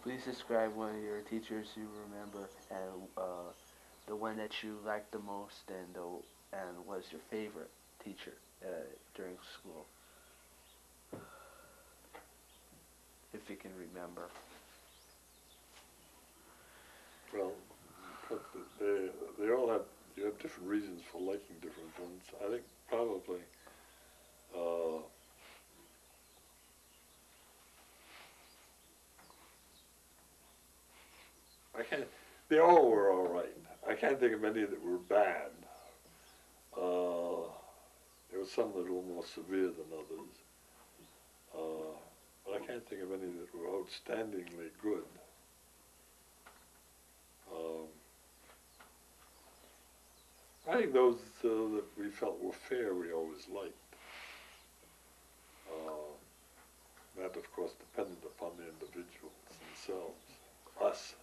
Please describe one of your teachers you remember, and the one that you liked the most, and was your favorite teacher during school, if you can remember. Well, but they all have, you have different reasons for liking different ones. I think probably uh, I can't. They all were all right. I can't think of any that were bad. Uh, there were some that were more severe than others, but I can't think of any that were outstandingly good. Um, I think those that we felt were fair, we always liked. Uh, that, of course, depended upon the individuals themselves, us.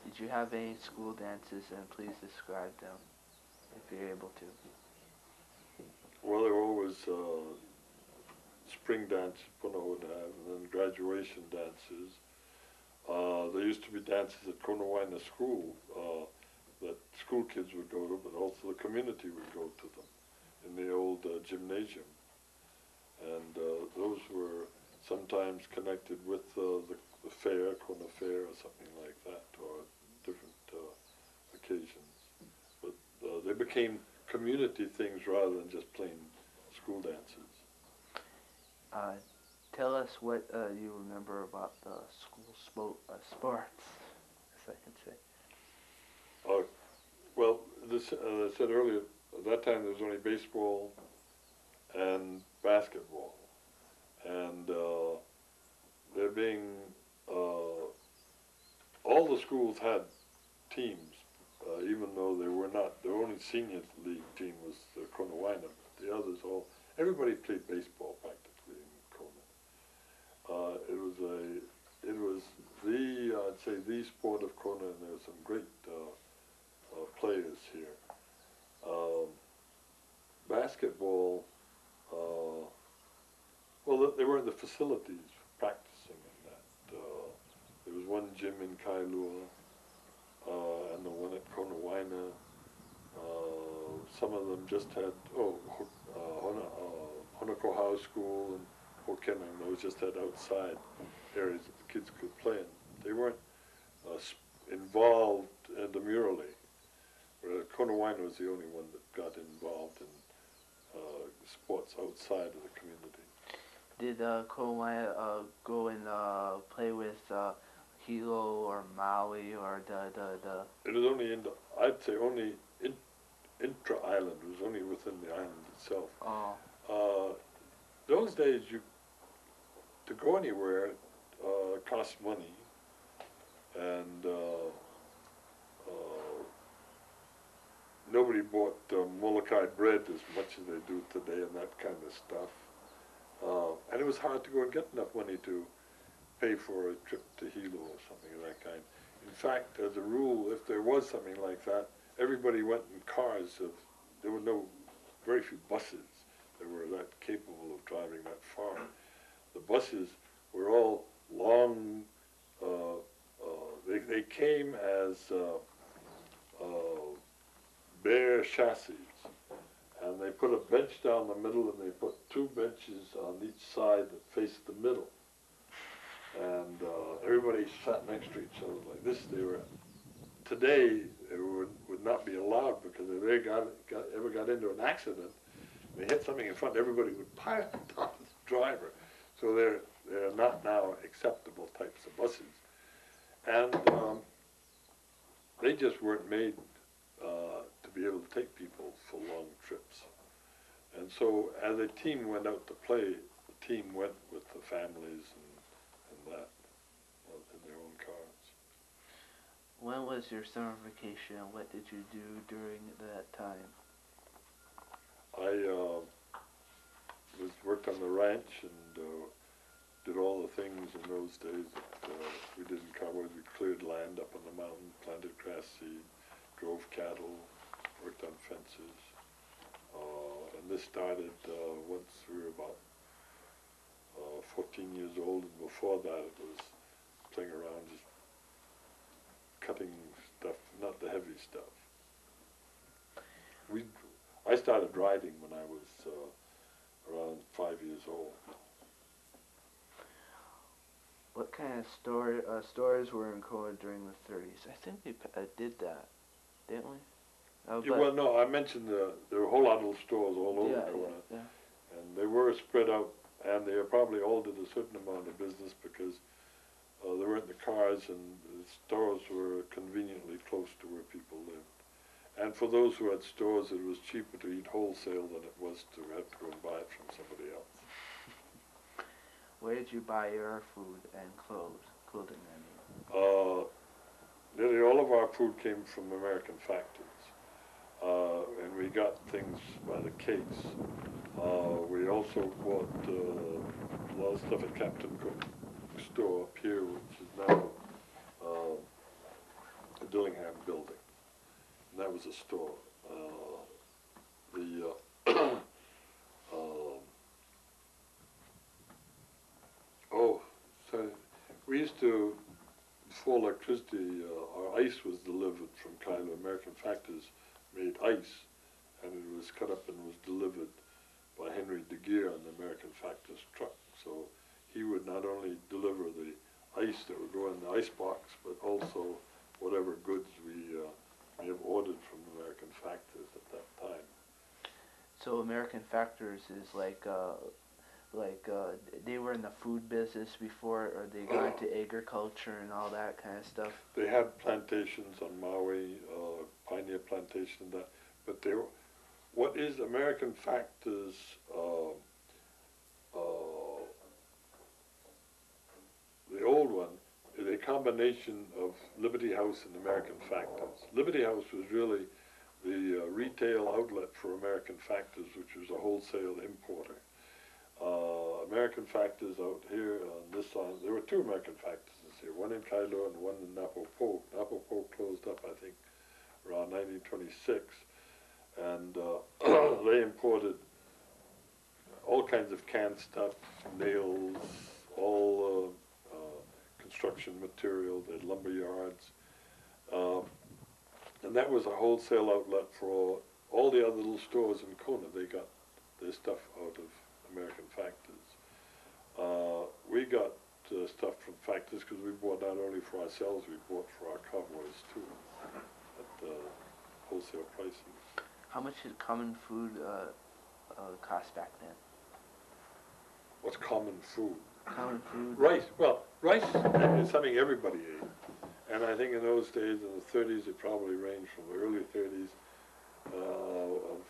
Did you have any school dances, and please describe them, if you're able to. Well, there were always spring dances Puna would have, and then graduation dances. There used to be dances at Kona School that school kids would go to, but also the community would go to them in the old gymnasium. And those were sometimes connected with the fair, Kona Fair or something like that, or different occasions. But they became community things rather than just plain school dances. Tell us what you remember about the school sports, if I can say. Uh, well, this, as I said earlier, at that time there was only baseball and basketball. And there being, all the schools had teams, even though they were not, their only senior league team was Kona. The others all, everybody played baseball practically in Kona. It was the, I'd say the sport of Kona, and there's some great players here. Basketball, well, they weren't the facilities for practicing in that. There was one gym in Kailua, and the one at Kona. Some of them just had, Honoko High School and Hokena, and those just had outside areas that the kids could play in. They weren't involved intramurally. Kona was the only one that got involved in sports outside of the community. Did Kona go and play with Hilo or Maui or the? It was only I'd say only intra-island. It was only within the island itself. Oh. Those days, to go anywhere cost money, and nobody bought Molokai bread as much as they do today and that kind of stuff. And it was hard to go and get enough money to pay for a trip to Hilo or something of that kind. In fact, as a rule, if there was something like that, everybody went in cars. There were very few buses that were that capable of driving that far. The buses were all long, they came as bare chassis, and they put a bench down the middle, and they put two benches on each side that faced the middle. And everybody sat next to each other like this. Today, they would not be allowed, because if they ever got into an accident, they hit something in front, everybody would pile on the driver. So they're not now acceptable types of buses. And they just weren't made to be able to take people for long trips. And so as a team went out to play, the team went with the families and that in their own cars. When was your summer vacation, and what did you do during that time? I worked on the ranch and did all the things in those days that we did in cowboys. We cleared land up on the mountain, planted grass seed, drove cattle, worked on fences. And this started once we were about 14 years old, and before that it was thing around, just cutting stuff, not the heavy stuff. I started riding when I was around 5 years old. What kind of stores were in Kona during the 30s? I think we did that, didn't we? Yeah, well, no, I mentioned there were a whole lot of little stores all over Kona, and they were spread out, and they probably all did a certain amount of business because they weren't the cars, and the stores were conveniently close to where people lived. And for those who had stores, it was cheaper to eat wholesale than it was to have to go and buy it from somebody else. Where did you buy your food and clothing? I mean, nearly all of our food came from American factories, and we got things by the case. We also bought a lot of stuff at Captain Cook's store up here, which is now the Dillingham building, and that was a store. So we used to, before electricity, our ice was delivered from kind of American factories made ice, and it was cut up and was delivered by Henry DeGeer on the American factor's truck. So he would not only deliver the ice that would go in the ice box, but also whatever goods we may have ordered from American factors at that time. So American Factors is like they were in the food business before, or they got into agriculture and all that kind of stuff? They had plantations on Maui, pioneer plantation and that, but they were, what is American Factors, the old one, is a combination of Liberty House and American Factors. Liberty House was really the retail outlet for American Factors, which was a wholesale importer. American Factors out here on this side, there were two American Factors here, one in Kailua and one in Napopo. Napopo closed up, I think, around 1926, and they imported all kinds of canned stuff, nails, all construction material, they had lumber yards, and that was a wholesale outlet for all the other little stores in Kona. They got their stuff out of American Factors. We got stuff from Factors because we bought not only for ourselves, we bought for our cowboys too, at wholesale pricing. How much did common food cost back then? What's common food? Common food? Rice. Well, rice is something everybody ate. And I think in those days, in the 30s, it probably ranged from the early 30s, from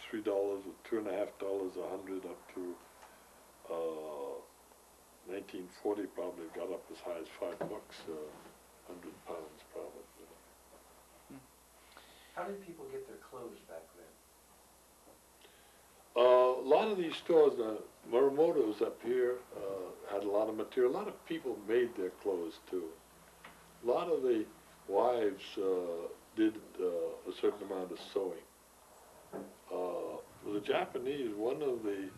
$3 or $2.50 a hundred up to 1940 probably got up as high as $5, 100 pounds probably. How did people get their clothes back then? A lot of these stores, Muramoto's up here, had a lot of material. A lot of people made their clothes too. A lot of the wives did a certain amount of sewing. The Japanese, one of the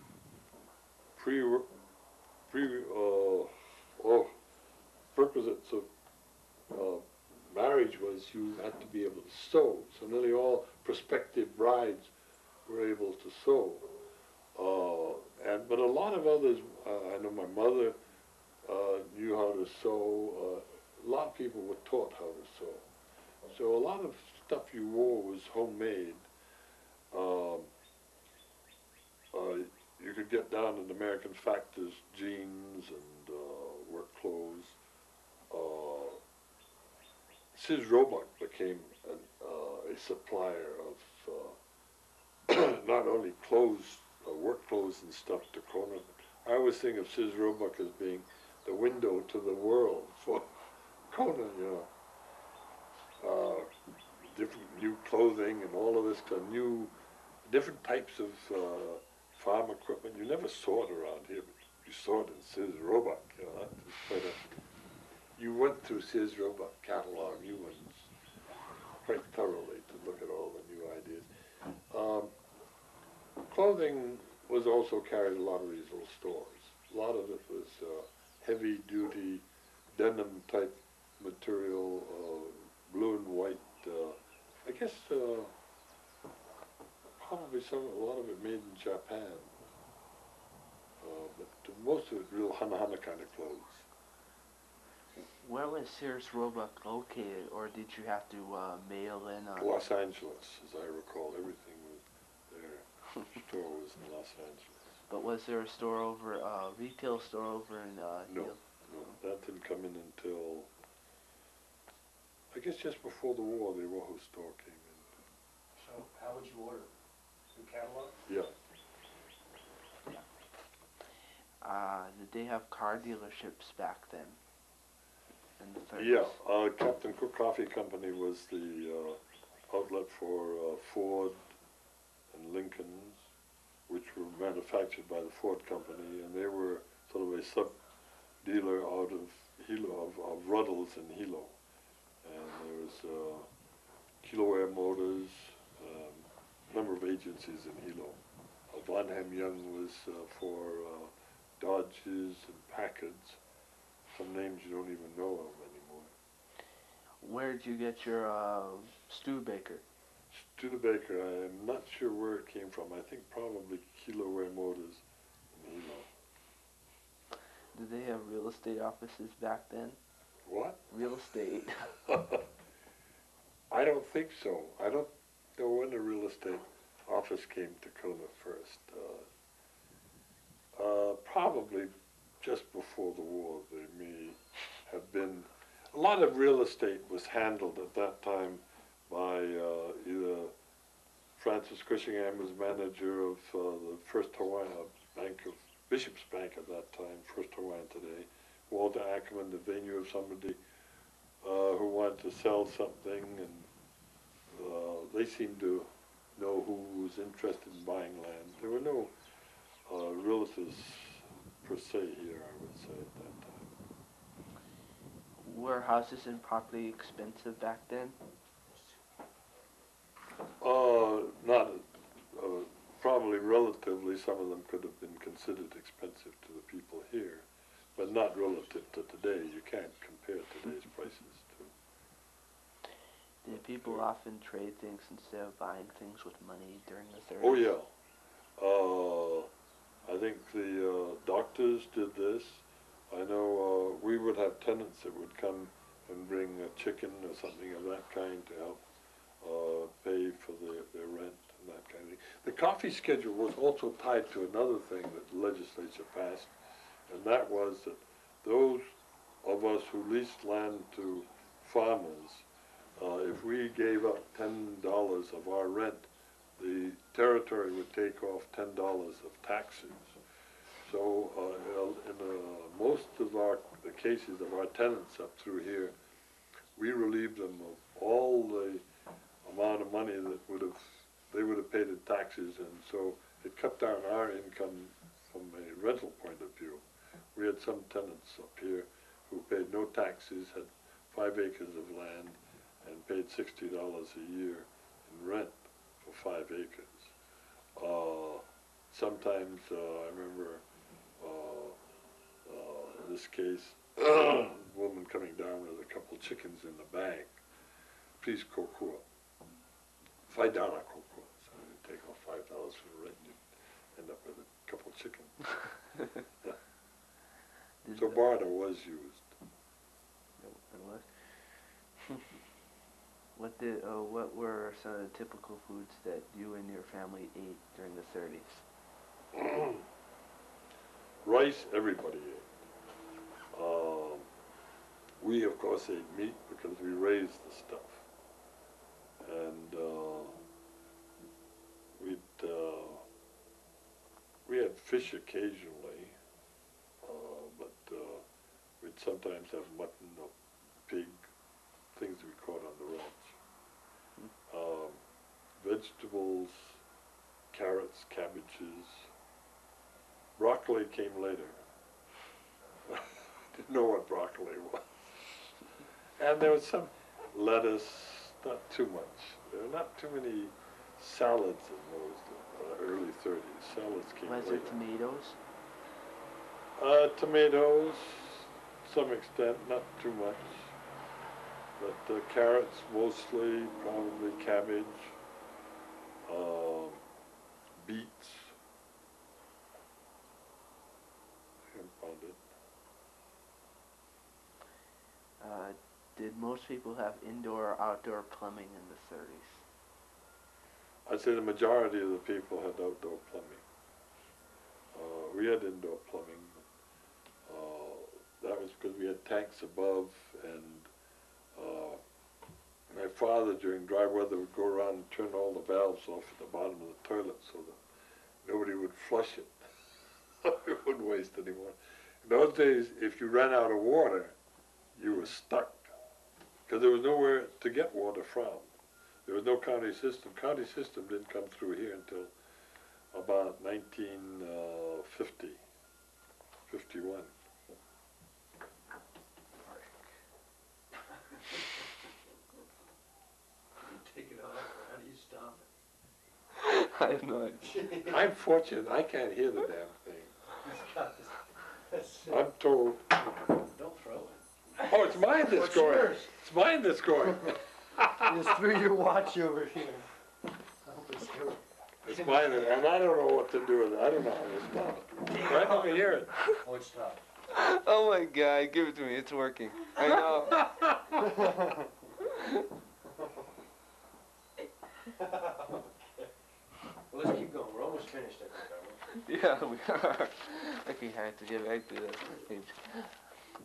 prerequisites of marriage was you had to be able to sew. So nearly all prospective brides were able to sew. But a lot of others, I know my mother knew how to sew. A lot of people were taught how to sew. So a lot of stuff you wore was homemade. You could get down in American Factors jeans and work clothes. Sis Roebuck became a supplier of not only clothes, work clothes and stuff to Kona. I always think of Sis Roebuck as being the window to the world for Kona, you know. Different new clothing and all of this kind of new, different types of farm equipment. You never saw it around here, but you saw it in Sis Roebuck. You know, that was quite a, you went through Sis Roebuck catalog, you went quite thoroughly to look at all the new ideas. Clothing was also carried a lot of these little stores. A lot of it was heavy duty denim type material, blue and white. I guess probably a lot of it made in Japan, but most of it real Hana kind of clothes. Where was Sears Roebuck located, or did you have to mail in? Los Angeles, as I recall, everything was there. Store was in Los Angeles. But was there a store over, retail store over in No, that didn't come in until, I guess just before the war, the Wahoo store came in. So how would you order? Through catalog? Yeah. Did they have car dealerships back then? In the 30s? Yeah, Captain Cook Coffee Company was the outlet for Ford and Lincoln's, which were manufactured by the Ford Company, and they were sort of a sub-dealer out of Hilo, of Ruddles in Hilo. And there was Kiloware Motors, a number of agencies in Hilo. Bonham Young was for Dodges and Packards, some names you don't even know of anymore. Where did you get your Studebaker? Studebaker, I'm not sure where it came from. I think probably Kiloware Motors in Hilo. Did they have real estate offices back then? What? Real estate. I don't think so. I don't know when the real estate office came to Kona first. Probably just before the war. There may have been a lot of real estate was handled at that time by either Francis Cushingham was manager of the First Hawaiian Bank of Bishop's Bank at that time, First Hawaiian today. Walter Ackerman, if they knew of somebody who wanted to sell something, and they seemed to know who was interested in buying land. There were no realtors per se here, I would say, at that time. Were houses and property expensive back then? Not, probably relatively, some of them could have been considered expensive to the people here, but not relative to today. You can't compare today's prices to. Did people often trade things instead of buying things with money during the 30s? Oh yeah. I think the doctors did this. I know we would have tenants that would come and bring a chicken or something of that kind to help pay for their rent and that kind of thing. The coffee schedule was also tied to another thing that the legislature passed, and that was that those of us who leased land to farmers, if we gave up $10 of our rent, the territory would take off $10 of taxes. So in most of the cases of our tenants up through here, we relieved them of all the amount of money that they would have paid in taxes, and so it cut down our income from a rental point of view. We had some tenants up here who paid no taxes, had 5 acres of land, and paid $60 a year in rent for 5 acres. Sometimes I remember in this case, a woman coming down with a couple chickens in the bag. Please kokua. $5 kokua. So you take off $5 for the rent, you end up with a couple chickens. So barter was used. What were some of the typical foods that you and your family ate during the 30s? Rice, everybody ate. We, of course, ate meat because we raised the stuff. And we had fish occasionally, but we'd sometimes have mutton or pig, things we caught on the ranch. Vegetables, carrots, cabbages. Broccoli came later. Didn't know what broccoli was. And there was some lettuce, not too much. There were not too many salads in those early 30s. Salads came later. Was there tomatoes? Tomatoes, some extent, not too much. But carrots mostly, probably cabbage, beets, compounded. Did most people have indoor or outdoor plumbing in the 30s? I'd say the majority of the people had outdoor plumbing. We had indoor plumbing. That was because we had tanks above, and my father, during dry weather, would go around and turn all the valves off at the bottom of the toilet so that nobody would flush it. We wouldn't waste any more. In those days, if you ran out of water, you were stuck, because there was nowhere to get water from. There was no county system. County system didn't come through here until about 1950, 51. Take it off, or how do you stop it? I have no idea. I'm fortunate, I can't hear the damn thing. He's got this. I'm told, Don't throw it. oh, it's mine that's What's going. yours? It's mine that's going. Just threw your watch over here. I hope it's good. It's mine, and I don't know what to do with it. I don't know how to stop it. Right over here. Oh, it's stopped. Oh my God, give it to me, it's working. I know. Well, let's keep going. We're almost finished, I think, aren't Yeah, we are. Okay, I have to get back to that page.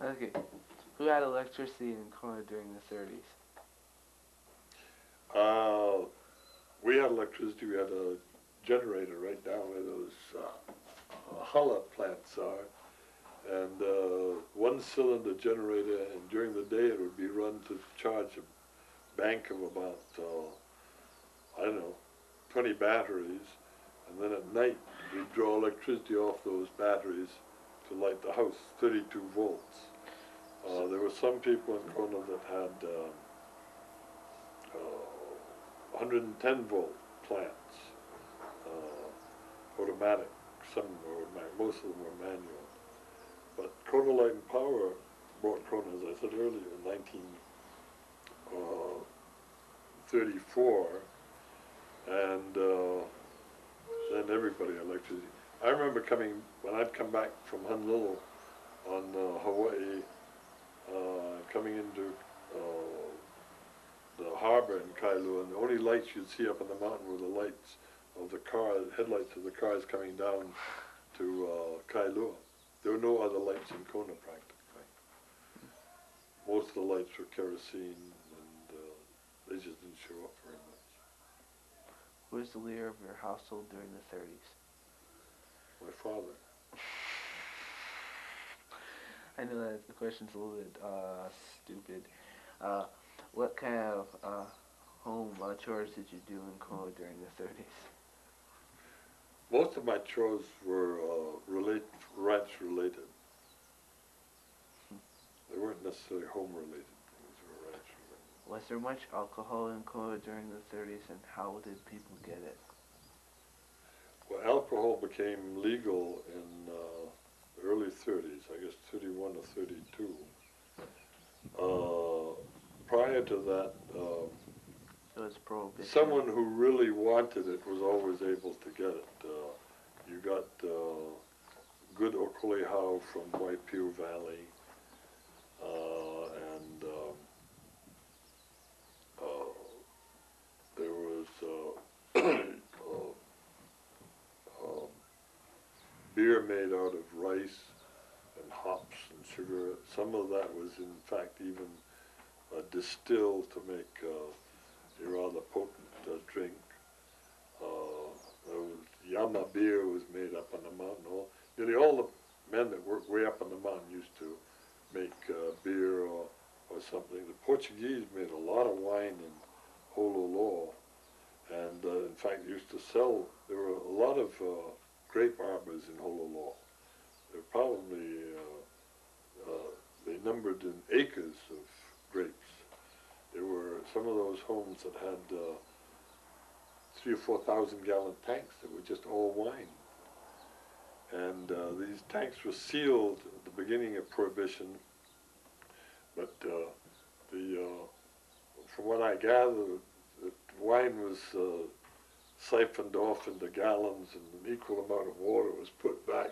Okay, who had electricity in Kona during the 30s? We had electricity. We had a generator right down where those Hulla plants are, and one-cylinder generator. And during the day, it would be run to charge a bank of about I don't know, 20 batteries, and then at night we'd draw electricity off those batteries to light the house, 32 volts. There were some people in Kona that had 110 volt plants, automatic. Some were most of them were manual. But Kona Light and Power bought Kona, as I said earlier, in 1934, and then everybody had electricity. I remember when I'd come back from Honolulu on Hawaii, coming into the harbor in Kailua, and the only lights you'd see up on the mountain were the lights of the headlights of the cars coming down to Kailua. There were no other lights in Kona practically. Most of the lights were kerosene, and they just didn't show up very much. Who was the leader of your household during the 30s? My father. I know that the question's a little bit stupid. What kind of home chores did you do in Kona during the 30s? Most of my chores were ranch related. They weren't necessarily home related things, they were ranch related. Was there much alcohol in Kona during the 30s, and how did people get it? Well, alcohol became legal in the early 30s, I guess 31 or 32. Prior to that, So it's prohibition. someone who really wanted it was always able to get it. You got good okolehau from Waipio Valley, and there was beer made out of rice and hops and sugar. Some of that was in fact even distilled to make a rather potent drink. Yama beer was made up on the mountain. Nearly all the men that worked way up on the mountain used to make beer or something. The Portuguese made a lot of wine in Honolulu, and in fact used to sell. There were a lot of grape arbors in Honolulu. There were probably they numbered in acres of grapes. There were some of those homes that had 3,000 or 4,000 gallon tanks that were just all wine. And these tanks were sealed at the beginning of Prohibition from what I gather, the wine was siphoned off into gallons and an equal amount of water was put back.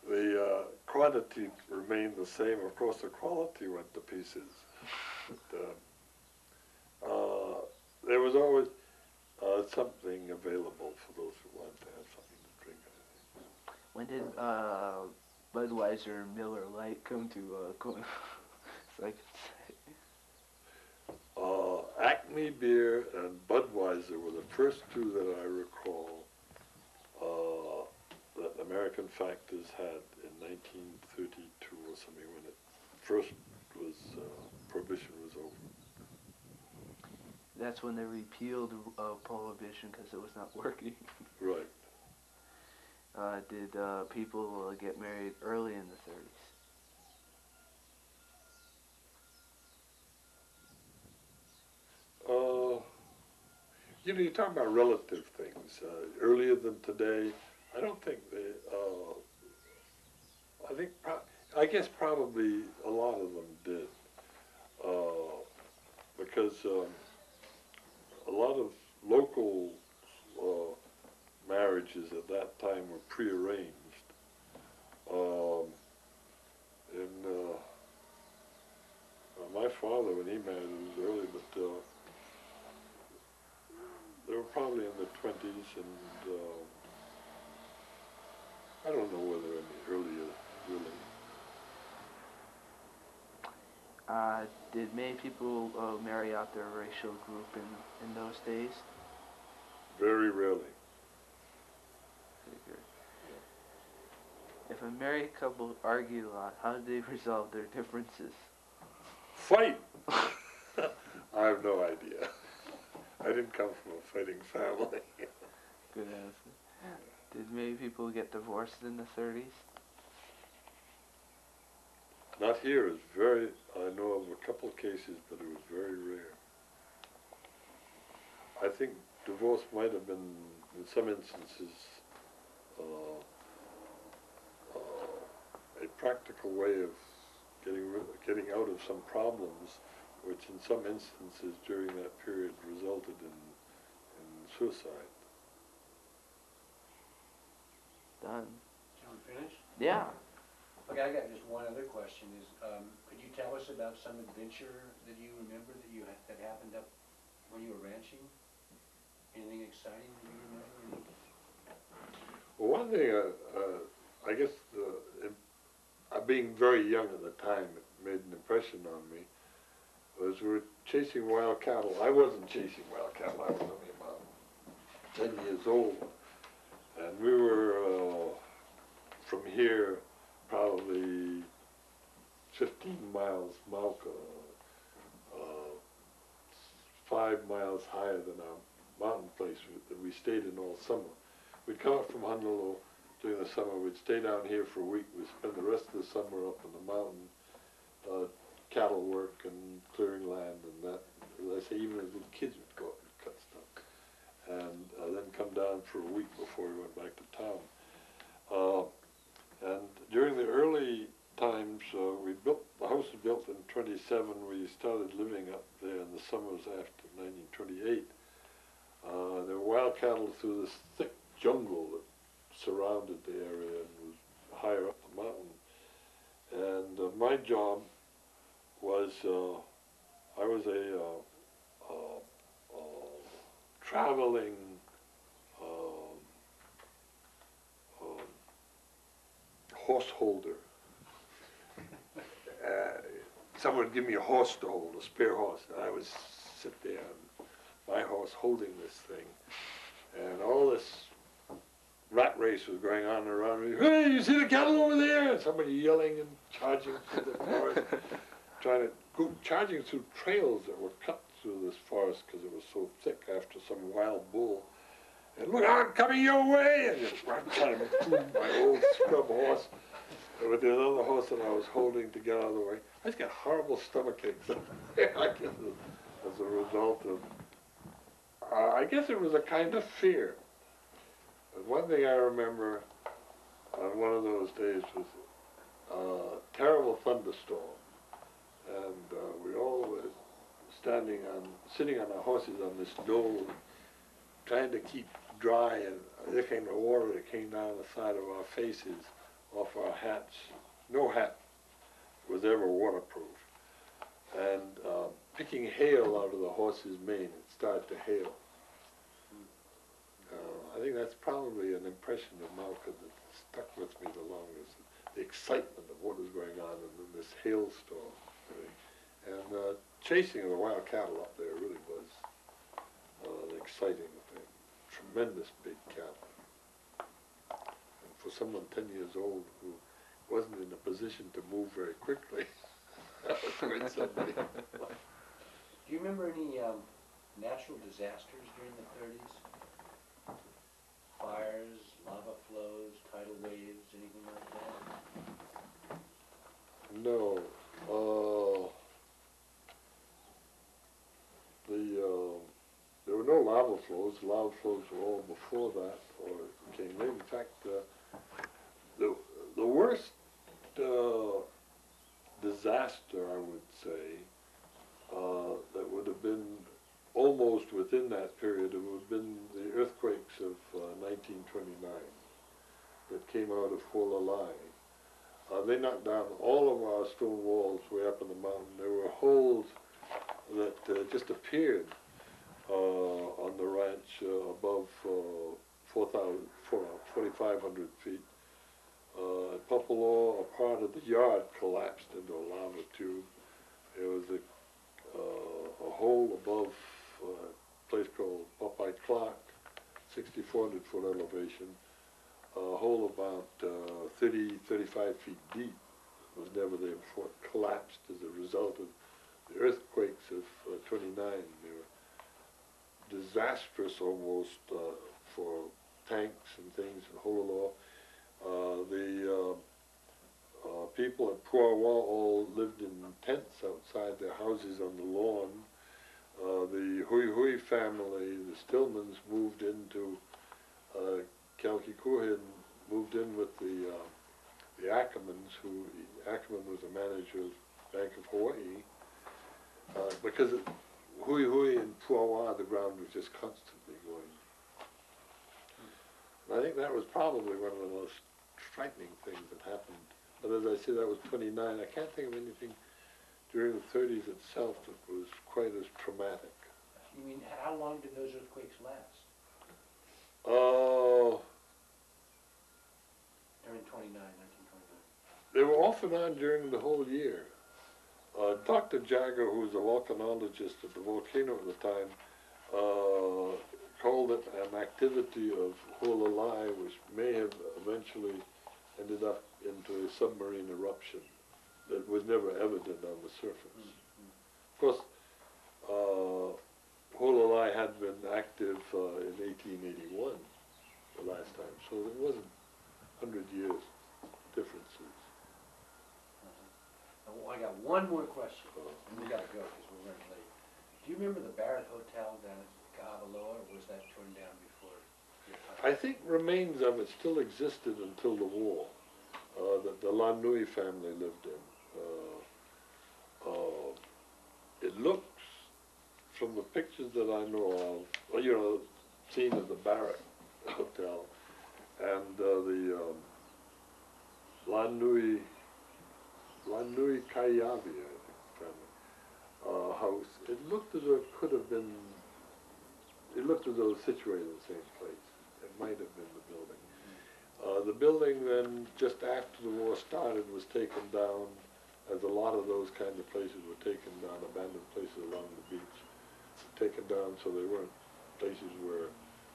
The quantity remained the same. Of course, the quality went to pieces. But, there was always something available for those who wanted to have something to drink. When did Budweiser and Miller Lite come to Kona? So I could say. Acme Beer and Budweiser were the first two that I recall that American Factors had in 1932 or something, when it first was, Prohibition was over. That's when they repealed Prohibition because it was not working. Right. Did people get married early in the 30s? You know, you talk about relative things. Earlier than today, I don't think they, I guess probably a lot of them did. Because a lot of local marriages at that time were prearranged. My father, when he married, it was early, but they were probably in the 20s, and I don't know whether any earlier, really. Did many people marry out their racial group in those days? Very rarely. If a married couple argued a lot, how did they resolve their differences? Fight! I have no idea. I didn't come from a fighting family. Good answer. Did many people get divorced in the 30s? Not here. It's very, I know of a couple of cases, but it was very rare. I think divorce might have been, in some instances, a practical way of getting out of some problems, which in some instances during that period resulted in suicide. Done. Shall we finish? Yeah. Okay, I got just one other question. Is could you tell us about some adventure that you remember that happened up when you were ranching? Anything exciting that you remember? Well, one thing, I guess, being very young at the time, it made an impression on me, was we were chasing wild cattle. I wasn't chasing wild cattle. I was only about 10 years old. And we were from here probably 15 miles, 5 miles higher than our mountain place that we stayed in all summer. We'd come up from Honolulu during the summer. We'd stay down here for a week. We'd spend the rest of the summer up in the mountain, cattle work and clearing land and that. As I say, even as little kids would go up and cut stuff. And then come down for a week before we went back to town. And during the early times, the house was built in 27. We started living up there in the summers after 1928. There were wild cattle through this thick jungle that surrounded the area and was higher up the mountain. And my job was, I was a traveling horse holder. Someone would give me a horse to hold, a spare horse, and I would sit there on my horse holding this thing. And all this rat race was going on around me. Hey, you see the cattle over there? And somebody yelling and charging through the forest, charging through trails that were cut through this forest because it was so thick after some wild bull. And look, I'm coming your way! And just run kind of my old scrub horse with the other horse that I was holding to get out of the way. I just got horrible stomach aches I guess as a result of, I guess it was a kind of fear. But one thing I remember on one of those days was a terrible thunderstorm. and we all were sitting on our horses on this knoll, trying to keep dry, and there came the water that came down the side of our faces, off our hats. No hat was ever waterproof. And picking hail out of the horse's mane, it started to hail. I think that's probably an impression of Malka that stuck with me the longest. The excitement of what was going on in this hailstorm. And chasing of the wild cattle up there really was an exciting thing. Tremendous big cattle. And for someone 10 years old who wasn't in a position to move very quickly, that was quite something. Do you remember any natural disasters during the 30s? Fires, lava flows, tidal waves, anything like that? No. There were no lava flows. Lava flows were all before that, or came later. In fact, the worst disaster, I would say, that would have been almost within that period, it would have been the earthquakes of 1929 that came out of Hualalai. They knocked down all of our stone walls way up in the mountain. There were holes that just appeared on the ranch above 4,500 feet. At Popolo, a part of the yard collapsed into a lava tube. There was a hole above a place called Popeye Clark, 6,400 foot elevation. A hole about 30, 35 feet deep was never there before. It collapsed as a result of the earthquakes of 29. They were disastrous almost for tanks and things in Hololoa. The people at Puawa all lived in tents outside their houses on the lawn. The Hui Hui family, the Stillmans, moved into Kealakekua, moved in with the Ackermans, Ackerman was a manager of Bank of Hawaii, because Hui Hui and Puawa, the ground was just constantly going. And I think that was probably one of the most frightening things that happened. But as I said, that was 29. I can't think of anything during the 30s itself that was quite as traumatic. You mean, how long did those earthquakes last? During 1929. They were off and on during the whole year. Dr. Jagger, who was a volcanologist at the volcano at the time, called it an activity of Hualalai, which may have eventually ended up into a submarine eruption that was never evident on the surface. Of course, Hualalai had been active in 1881, the last time, so it wasn't 100 years differences. I got one more question, and we gotta go because we're running late. Do you remember the Barrett Hotel down at Kahavaloa, or was that torn down before your time? I think remains of it still existed until the war, that the Lanui family lived in. It looks, from the pictures that I know of, well, you know, seen at the Barrett Hotel, and the Lanui Kaiavi, I think, family house, it looked as though it could have been, it looked as though it was situated in the same place. It might have been the building. The building then, just after the war started, was taken down, as a lot of those kind of places were taken down, abandoned places along the beach, taken down so they weren't places where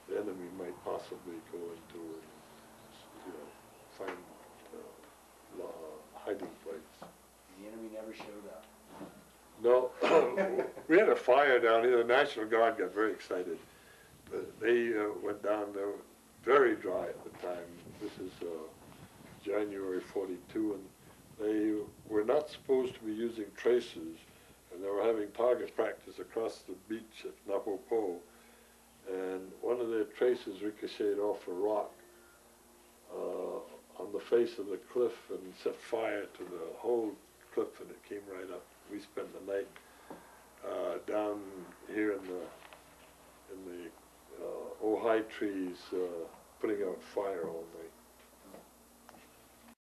the enemy might possibly go into and, you know, find hiding place. The enemy never showed up. No, we had a fire down here. The National Guard got very excited. They went down there, very dry at the time. This is January 42, and they were not supposed to be using tracers, and they were having target practice across the beach at Napopo, and one of their tracers ricocheted off a rock on the face of the cliff and set fire to the whole cliff, and it came right up. We night, down here in the Ojai trees,